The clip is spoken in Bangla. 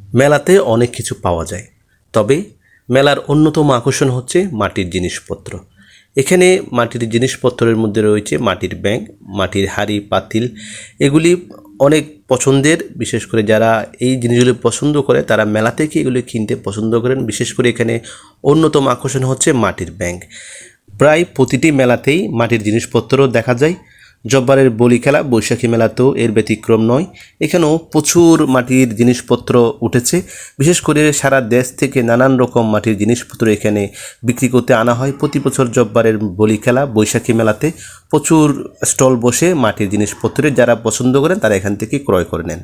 মেলাতে অনেক কিছু পাওয়া যায়, তবে মেলার অন্যতম আকর্ষণ হচ্ছে মাটির জিনিসপত্র। এখানে মাটির জিনিসপত্রের মধ্যে রয়েছে মাটির ব্যাঙ, মাটির হাঁড়ি পাতিল। এগুলি অনেক পছন্দের, বিশেষ করে যারা এই জিনিসগুলি পছন্দ করে তারা মেলা থেকে এগুলি কিনতে পছন্দ করেন। বিশেষ করে এখানে অন্যতম আকর্ষণ হচ্ছে মাটির ব্যাঙ। প্রায় প্রতিটি মেলাতেই মাটির জিনিসপত্র দেখা যায়। জব্বারের বলি খেলা বৈশাখী মেলাতেও এর ব্যতিক্রম নয়। এখানেও প্রচুর মাটির জিনিসপত্র উঠেছে। বিশেষ করে সারা দেশ থেকে নানান রকম মাটির জিনিসপত্র এখানে বিক্রি করতে আনা হয়। প্রতি বছর জব্বারের বলি খেলা বৈশাখী মেলাতে প্রচুর স্টল বসে মাটির জিনিসপত্রের, যারা পছন্দ করেন তারা এখান থেকে ক্রয় করে নেন।